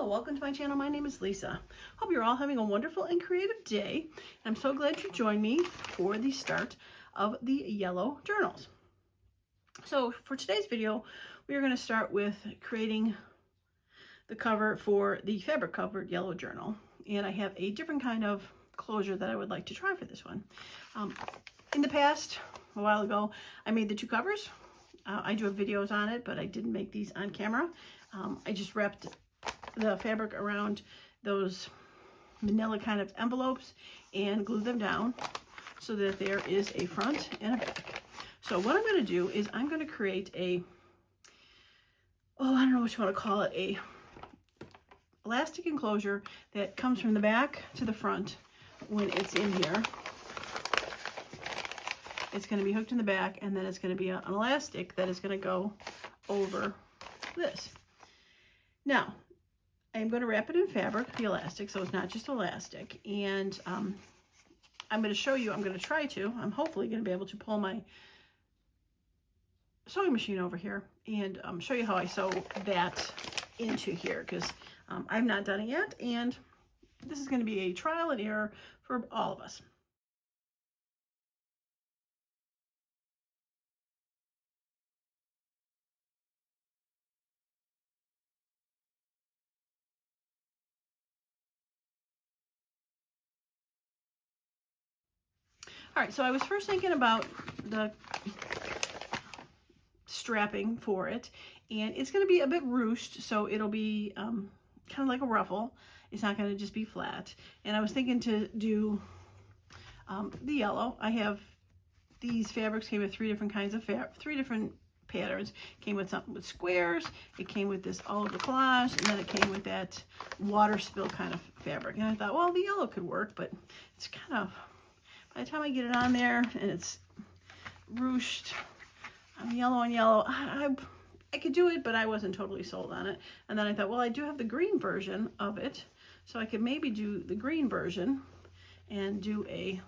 Hello, welcome to my channel. My name is Lisa. Hope you're all having a wonderful and creative day. I'm so glad you joined me for the start of the yellow journals. So for today's video, we are going to start with creating the cover for the fabric covered yellow journal. And I have a different kind of closure that I would like to try for this one. In the past, a while ago, I made the two covers. I do have videos on it, but I didn't make these on camera. I just wrapped the fabric around those manila kind of envelopes and glued them down so that there is a front and a back. So what I'm going to do is I'm going to create a, I don't know what you want to call it, a elastic enclosure that comes from the back to the front when it's in here. It's going to be hooked in the back, and then it's going to be an elastic that is going to go over this. Now, I'm going to wrap it in fabric, the elastic, so it's not just elastic. And I'm going to show you, I'm hopefully going to be able to pull my sewing machine over here and show you how I sew that into here, because I've not done it yet, and this is going to be a trial and error for all of us. All right, so I was first thinking about the strapping for it, and it's going to be a bit ruched, so it'll be kind of like a ruffle. It's not going to just be flat. And I was thinking to do the yellow. I have these fabrics, came with three different kinds of three different patterns. Came with something with squares, it came with this all over collage, and then it came with that water spill kind of fabric. And I thought, well, the yellow could work, but it's kind of, by the time I get it on there and it's ruched, yellow on yellow, I could do it, but I wasn't totally sold on it. And then I thought, well, I do have the green version of it, so I could maybe do the green version and do a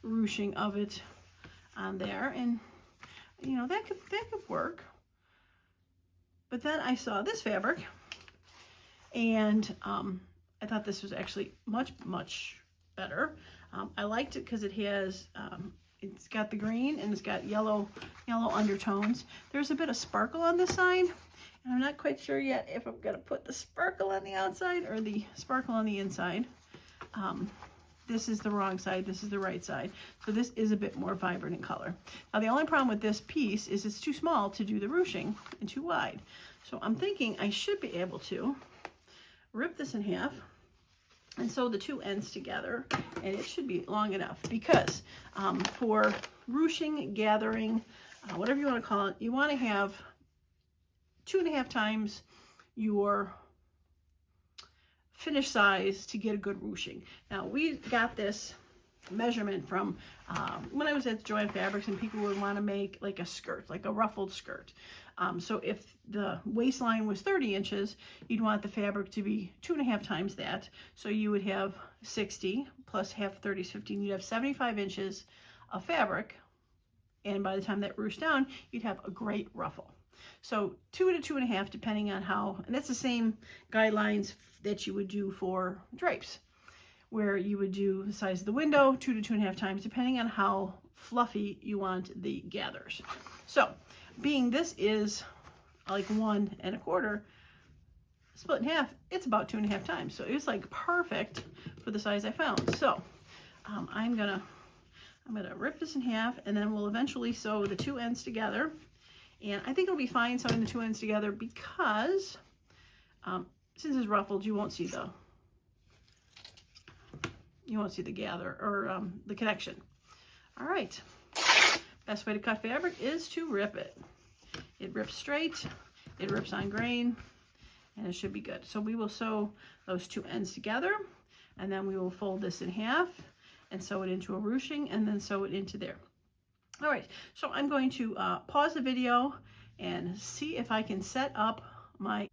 ruching of it on there, and you know, that could work. But then I saw this fabric, and I thought this was actually much better. I liked it because it has, it's got the green and it's got yellow undertones. There's a bit of sparkle on this side, and I'm not quite sure yet if I'm going to put the sparkle on the outside or the sparkle on the inside. This is the wrong side, this is the right side. So this is a bit more vibrant in color. Now the only problem with this piece is it's too small to do the ruching and too wide. So I'm thinking I should be able to rip this in half and sew the two ends together, and it should be long enough, because for ruching, gathering, whatever you want to call it, you want to have 2.5 times your finished size to get a good ruching. Now we got this measurement from when I was at Joann Fabrics, and people would want to make like a skirt, like a ruffled skirt. So if the waistline was 30 inches, you'd want the fabric to be 2.5 times that. So you would have 60 plus half 30 is 15. You'd have 75 inches of fabric, and by the time that ruched down, you'd have a great ruffle. So 2 to 2.5, depending on how, and that's the same guidelines that you would do for drapes, where you would do the size of the window, 2 to 2.5 times, depending on how fluffy you want the gathers. So being this is like 1 1/4 split in half, it's about 2.5 times. So it was like perfect for the size I found. So I'm gonna rip this in half, and then we'll eventually sew the two ends together. And I think it'll be fine sewing the two ends together, because since it's ruffled, you won't see the gather or the connection. All right, best way to cut fabric is to rip it. It rips straight, it rips on grain, and it should be good. So we will sew those two ends together, and then we will fold this in half and sew it into a ruching, and then sew it into there. All right, so I'm going to pause the video and see if I can set up my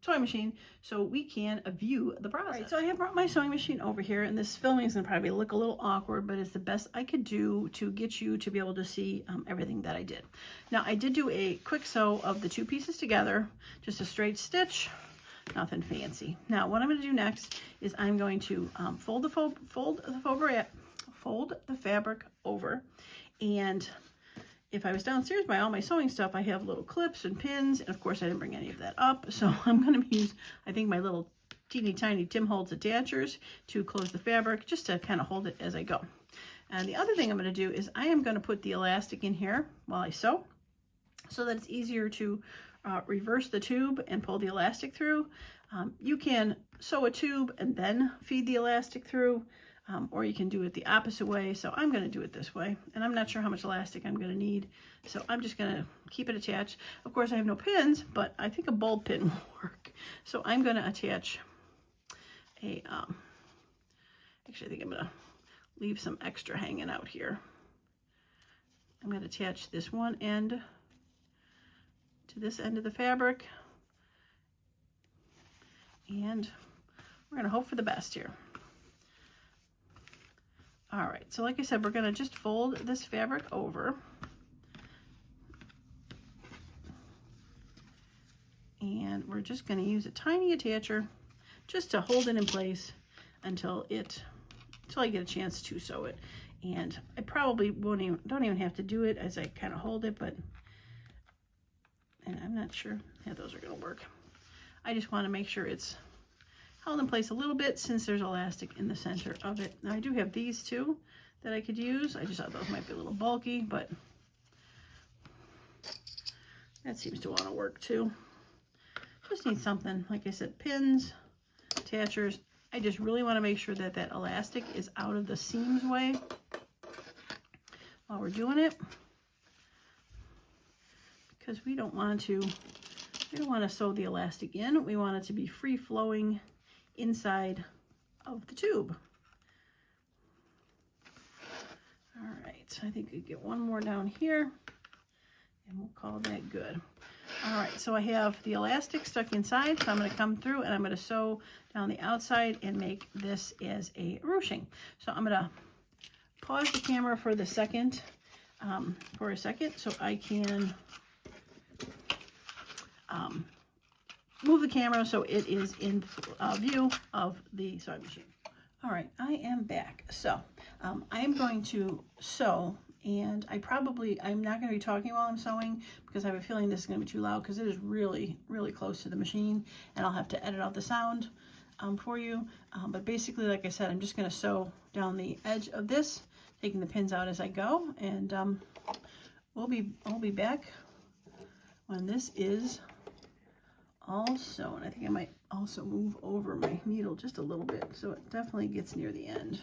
sewing machine so we can view the process. All right, so I have brought my sewing machine over here, and this filming is going to probably look a little awkward, but it's the best I could do to get you to be able to see everything that I did. Now, I did do a quick sew of the two pieces together, just a straight stitch, nothing fancy. Now, what I'm going to do next is I'm going to fold the fabric over, and if I was downstairs by all my sewing stuff, I have little clips and pins, and of course I didn't bring any of that up, so I'm going to use, I think, my little teeny tiny Tim Holtz attachers to close the fabric, just to kind of hold it as I go. And the other thing I'm going to do is I am going to put the elastic in here while I sew, so that it's easier to reverse the tube and pull the elastic through. You can sew a tube and then feed the elastic through, or you can do it the opposite way. So I'm going to do it this way, and I'm not sure how much elastic I'm going to need, so I'm just going to keep it attached. Of course, I have no pins, but I think a bulb pin will work. So I'm going to attach a, actually I think I'm going to leave some extra hanging out here. I'm going to attach this one end to this end of the fabric, and we're going to hope for the best here. All right, so like I said, we're going to just fold this fabric over, and we're just going to use a tiny attacher just to hold it in place until I get a chance to sew it. And I probably don't even have to do it as I kind of hold it, but, and I'm not sure how those are going to work. I just want to make sure it's held in place a little bit since there's elastic in the center of it. Now I do have these two that I could use. I just thought those might be a little bulky, but that seems to want to work too. Just need something, like I said, pins, attachers. I just really want to make sure that that elastic is out of the seams way while we're doing it, because we don't want to sew the elastic in. We want it to be free flowing inside of the tube. All right, I think we get one more down here, and we'll call that good. All right, so I have the elastic stuck inside, so I'm going to come through and I'm going to sew down the outside and make this as a ruching. So I'm going to pause the camera for a second, so I can move the camera so it is in view of the sewing machine. All right, I am back. So I am going to sew, and I'm not going to be talking while I'm sewing because I have a feeling this is going to be too loud because it is really, really close to the machine, and I'll have to edit out the sound for you. But basically, like I said, I'm just going to sew down the edge of this, taking the pins out as I go, and I'll be back when this is all sewn. I think I might also move over my needle just a little bit so it definitely gets near the end,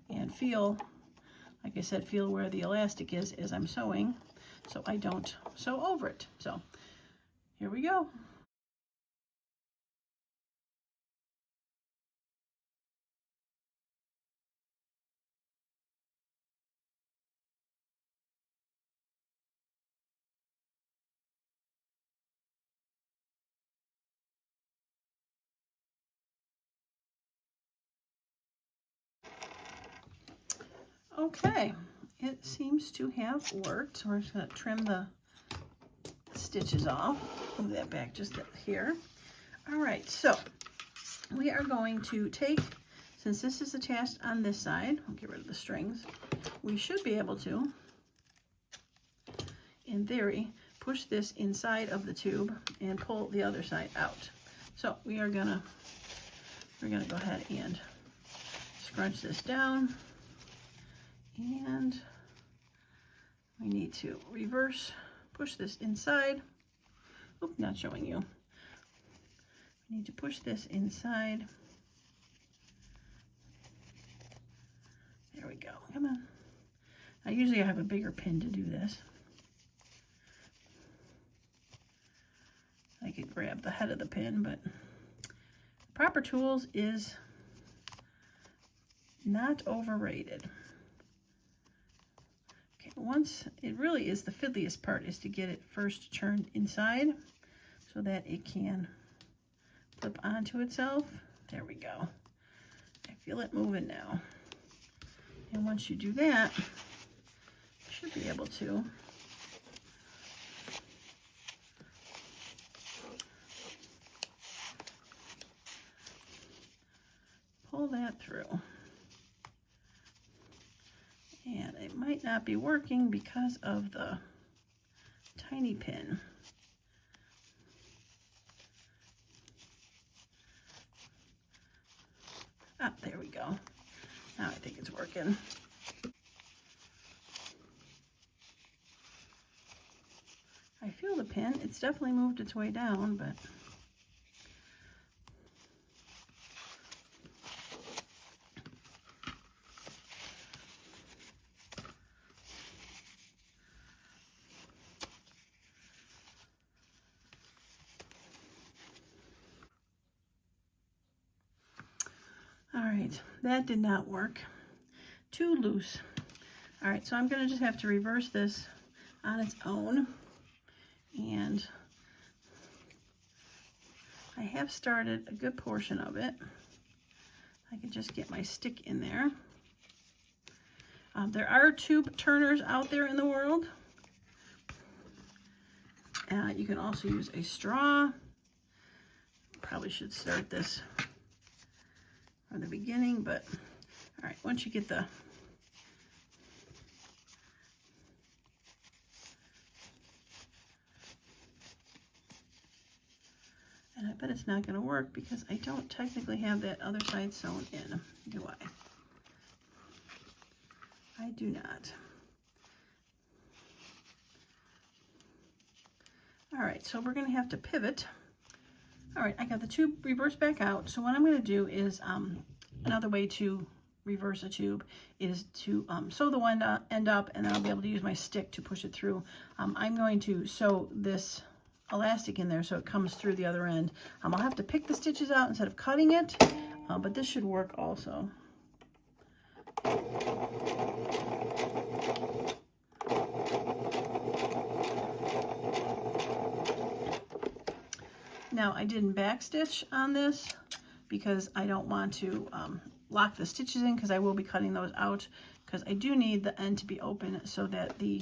and feel, like I said, feel where the elastic is as I'm sewing so I don't sew over it. So here we go. Okay, it seems to have worked. So we're just going to trim the stitches off. Move that back just here. All right, so we are going to take, since this is attached on this side, I'll get rid of the strings. We should be able to, in theory, push this inside of the tube and pull the other side out. So we're gonna go ahead and scrunch this down. And we need to reverse, push this inside. Oop, not showing you. We need to push this inside. There we go. Come on. Now, usually I have a bigger pin to do this. I could grab the head of the pin, but proper tools is not overrated. Once, it really is the fiddliest part, is to get it first turned inside so that it can flip onto itself. There we go. I feel it moving now. And once you do that, you should be able to pull that through. And it might not be working because of the tiny pin. Ah, there we go. Now I think it's working. I feel the pin. It's definitely moved its way down, but all right, that did not work. Too loose. All right, so I'm going to just have to reverse this on its own. And I have started a good portion of it. I can just get my stick in there. There are tube turners out there in the world. You can also use a straw. Probably should start this from the beginning, but all right, once you get the and I bet it's not going to work because I don't technically have that other side sewn in, do I? I do not. All right, so we're going to have to pivot. All right, I got the tube reversed back out. So what I'm going to do is another way to reverse a tube is to sew the one end up, and then I'll be able to use my stick to push it through. I'm going to sew this elastic in there so it comes through the other end. I'll have to pick the stitches out instead of cutting it, but this should work also. Now I didn't backstitch on this because I don't want to lock the stitches in, because I will be cutting those out, because I do need the end to be open so that the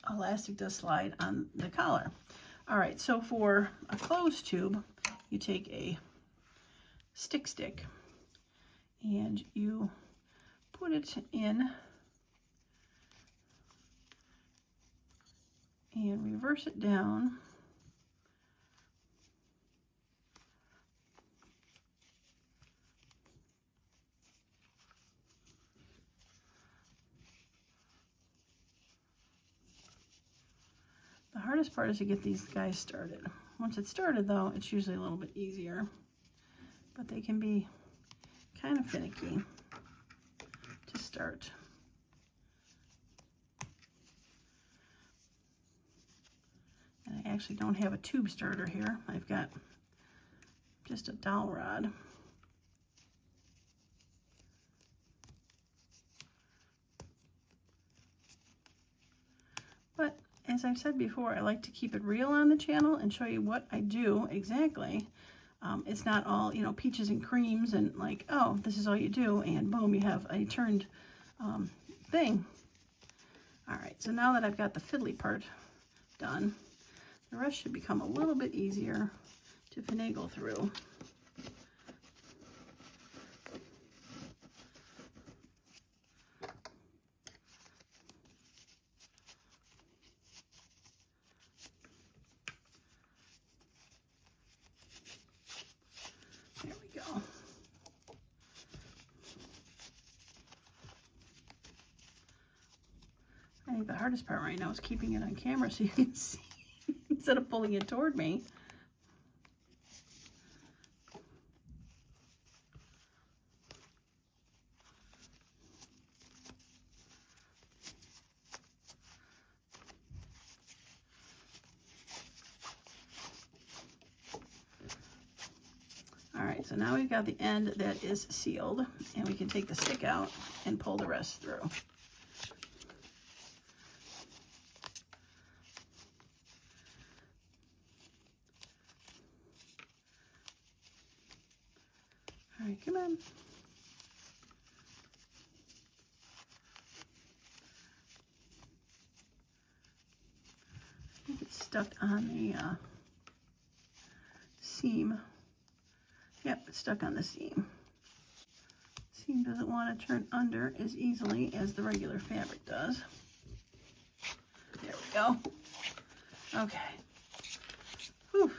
elastic does slide on the collar. All right, so for a closed tube, you take a stick and you put it in and reverse it down. The hardest part is to get these guys started. Once it's started, though, it's usually a little bit easier, but they can be kind of finicky to start. And I actually don't have a tube starter here. I've got just a dowel rod. But as I've said before, I like to keep it real on the channel and show you what I do exactly. It's not all, you know, peaches and creams and like, oh, this is all you do, and boom, you have a turned thing. All right, so now that I've got the fiddly part done, the rest should become a little bit easier to finagle through. There we go. I think the hardest part right now is keeping it on camera so you can see instead of pulling it toward me. All right, so now we've got the end that is sealed, and we can take the stick out and pull the rest through. right, come on. I think it's stuck on the seam. Yep, it's stuck on the seam. Seam doesn't want to turn under as easily as the regular fabric does. There we go. Okay. Whew.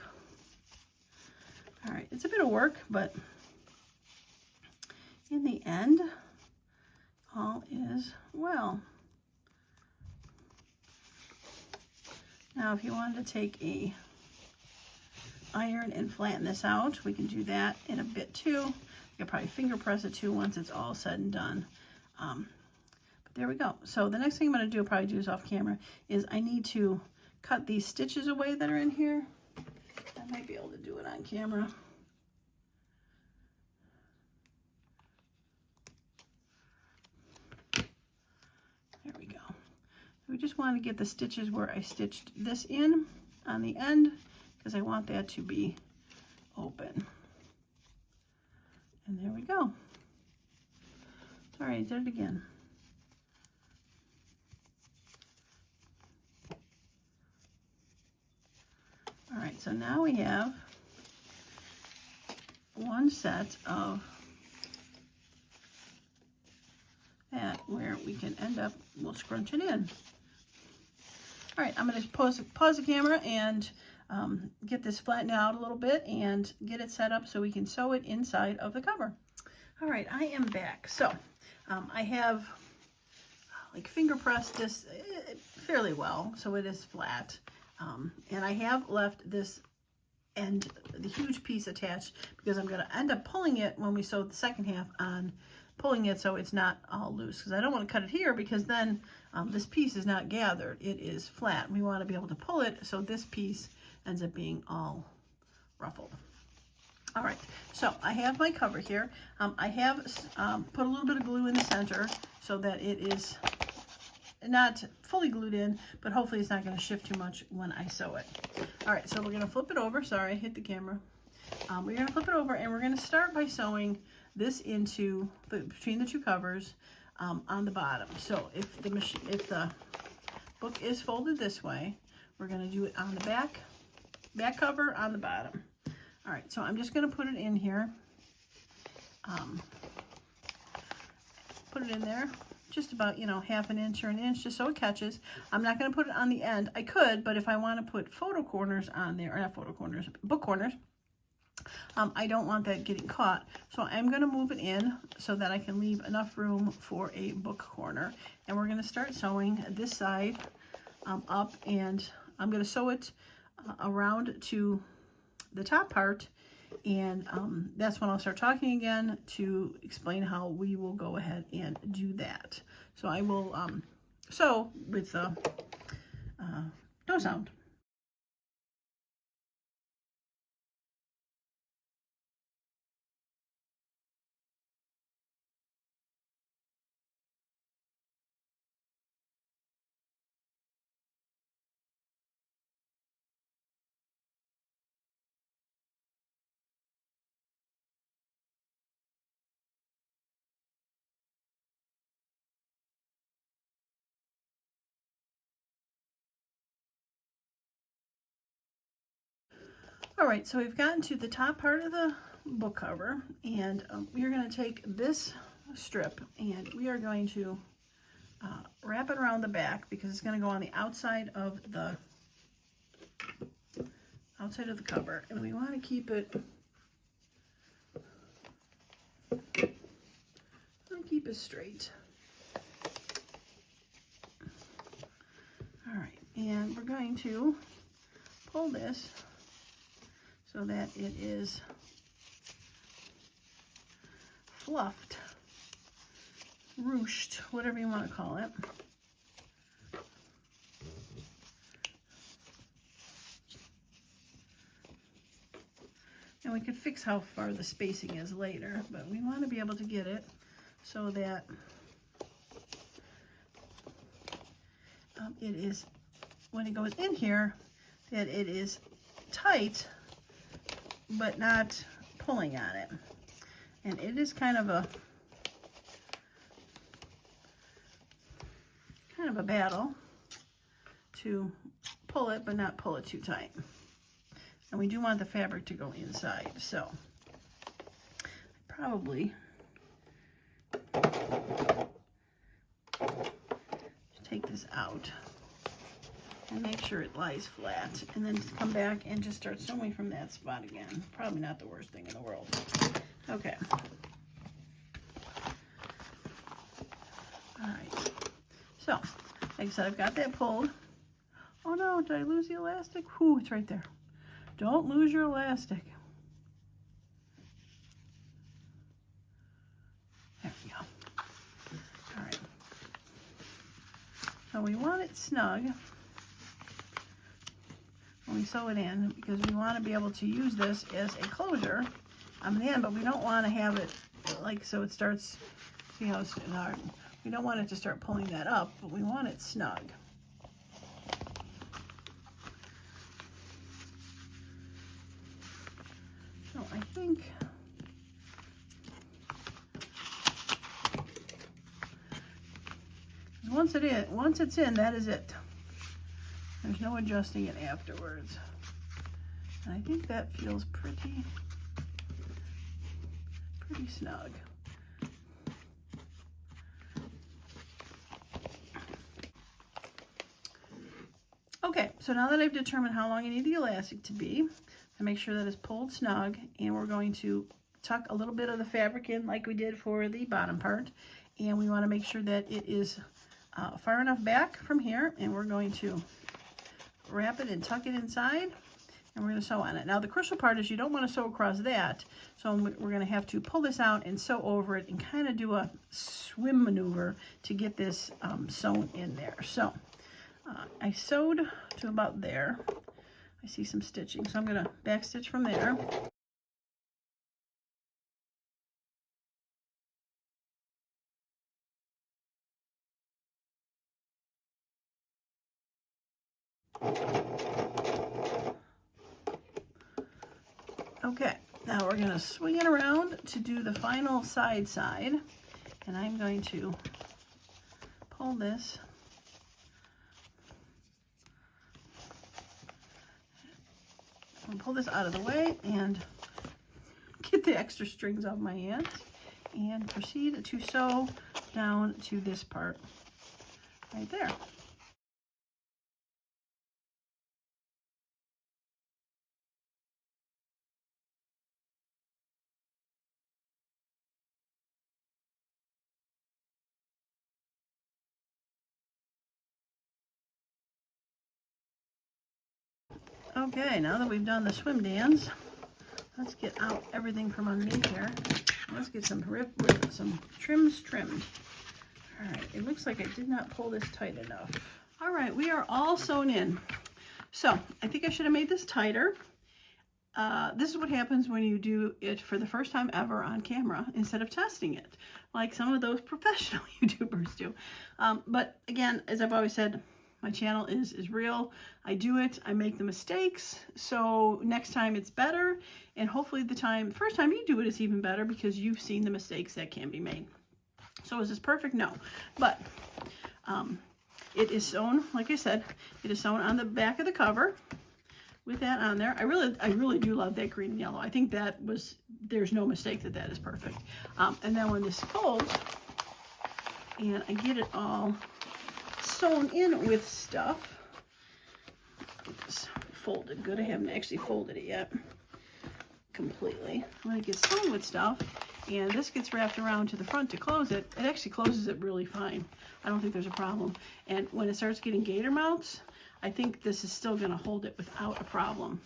All right, it's a bit of work, but in the end, all is well. Now, if you wanted to take a iron and flatten this out, we can do that in a bit too. You could probably finger press it too once it's all said and done. But there we go. So the next thing I'm going to do, probably do this off camera, is I need to cut these stitches away that are in here. I might be able to do it on camera. There we go. We just want to get the stitches where I stitched this in on the end, because I want that to be open. And there we go. Sorry, I did it again. All right, so now we have one set of that where we can end up, we'll scrunch it in. All right, I'm going to pause the camera and get this flattened out a little bit and get it set up so we can sew it inside of the cover. All right, I am back. So I have like finger pressed this fairly well, so it is flat. And I have left this end, the huge piece attached, because I'm going to end up pulling it when we sew the second half on, pulling it so it's not all loose, because I don't want to cut it here, because then this piece is not gathered, it is flat. We want to be able to pull it so this piece ends up being all ruffled. All right, so I have my cover here. I have put a little bit of glue in the center so that it is not fully glued in, but hopefully it's not going to shift too much when I sew it. All right, so we're going to flip it over. Sorry, I hit the camera. We're going to flip it over, and we're going to start by sewing this into between the two covers on the bottom. So if the book is folded this way, we're going to do it on the back cover on the bottom. All right, so I'm just going to put it in here. Put it in there, just about, you know, half an inch or an inch, just so it catches. I'm not going to put it on the end. I could, but if I want to put photo corners on there, or not photo corners, book corners, I don't want that getting caught. So I'm going to move it in so that I can leave enough room for a book corner. And we're going to start sewing this side up, and I'm going to sew it around to the top part, and that's when I'll start talking again to explain how we will go ahead and do that. So I will sew with no sound. All right, so we've gotten to the top part of the book cover, and we're going to take this strip and we are going to wrap it around the back, because it's going to go on the outside of the cover, and we want to keep it straight. All right, and we're going to pull this so that it is fluffed, ruched, whatever you want to call it. And we could fix how far the spacing is later, but we want to be able to get it so that it is, when it goes in here, that it is tight but not pulling on it. And it is kind of a battle to pull it, but not pull it too tight. And we do want the fabric to go inside, so probably take this out and make sure it lies flat, and then come back and just start sewing from that spot again. Probably not the worst thing in the world. Okay. All right. So, like I said, I've got that pulled. Oh no, did I lose the elastic? Whew, it's right there. Don't lose your elastic. There we go. All right. So we want it snug when we sew it in, because we want to be able to use this as a closure on the end, but we don't want to have it like so it starts, see how it's hard. We don't want it to start pulling that up, but we want it snug. So I think once it's in, that is it. There's no adjusting it afterwards. And I think that feels pretty snug. Okay, so now that I've determined how long I need the elastic to be, I make sure that it's pulled snug, and we're going to tuck a little bit of the fabric in like we did for the bottom part, and we want to make sure that it is far enough back from here, and we're going to wrap it and tuck it inside, and we're going to sew on it. Now the crucial part is you don't want to sew across that, so we're going to have to pull this out and sew over it and kind of do a swim maneuver to get this sewn in there. So I sewed to about there. I see some stitching, so I'm going to back stitch from there. Okay, now we're going to swing it around to do the final side, and I'm going to pull this out of the way and get the extra strings off my hands, and proceed to sew down to this part right there. Okay, now that we've done the swim dance, let's get out everything from underneath here. Let's get some trims trimmed. All right, it looks like I did not pull this tight enough. All right, we are all sewn in. So I think I should have made this tighter. This is what happens when you do it for the first time ever on camera instead of testing it, like some of those professional YouTubers do. But again, as I've always said, my channel is real. I do it, I make the mistakes, so next time it's better, and hopefully the first time you do it is even better because you've seen the mistakes that can be made. So is this perfect? No, but it is sewn, like I said, it is sewn on the back of the cover with that on there. I really do love that green and yellow. I think there's no mistake that is perfect. And then when this folds, and I get it all sewn in with stuff. It's folded good. I haven't actually folded it yet completely. When it gets sewn with stuff, and this gets wrapped around to the front to close it, it actually closes it really fine. I don't think there's a problem. And when it starts getting gator mounts, I think this is still going to hold it without a problem.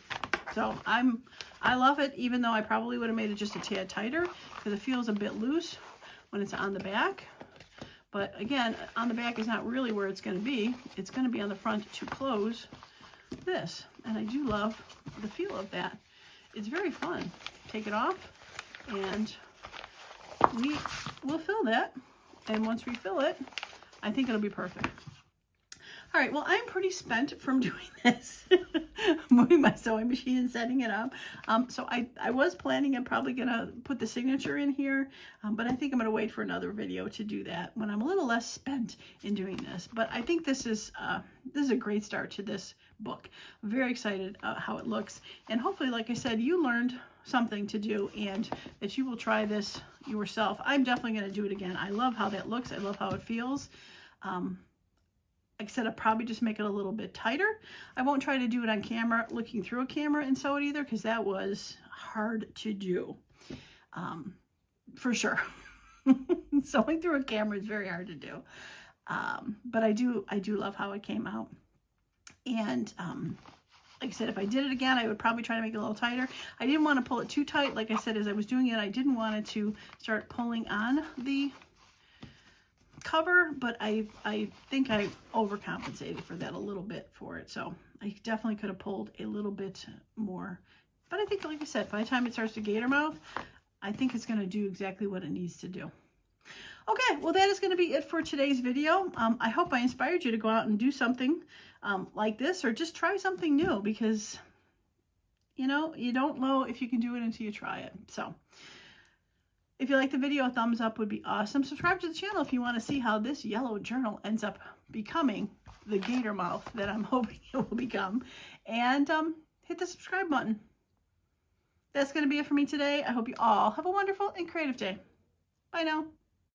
So I love it, even though I probably would have made it just a tad tighter because it feels a bit loose when it's on the back. But again, on the back is not really where it's going to be. It's going to be on the front to close this. And I do love the feel of that. It's very fun. Take it off, and we will fill that. And once we fill it, I think it'll be perfect. All right, well, I'm pretty spent from doing this, moving my sewing machine and setting it up. So I was planning on probably going to put the signature in here, but I think I'm going to wait for another video to do that when I'm a little less spent in doing this. But I think this is a great start to this book. I'm very excited how it looks. And hopefully, like I said, you learned something to do and that you will try this yourself. I'm definitely going to do it again. I love how that looks. I love how it feels. Like I said, I'll probably just make it a little bit tighter. I won't try to do it on camera, looking through a camera and sew it either, because that was hard to do, for sure. Sewing through a camera is very hard to do. But I do love how it came out. And like I said, if I did it again, I would probably try to make it a little tighter. I didn't want to pull it too tight. Like I said, as I was doing it, I didn't want it to start pulling on the cover, but I think I overcompensated for that a little bit for it. So I definitely could have pulled a little bit more. But I think, like I said, by the time it starts to gator mouth, I think it's going to do exactly what it needs to do. Okay, well, that is going to be it for today's video. I hope I inspired you to go out and do something like this, or just try something new, because, you know, you don't know if you can do it until you try it. So if you like the video, a thumbs up would be awesome. Subscribe to the channel if you want to see how this yellow journal ends up becoming the gator mouth that I'm hoping it will become. And hit the subscribe button. That's going to be it for me today. I hope you all have a wonderful and creative day. Bye now.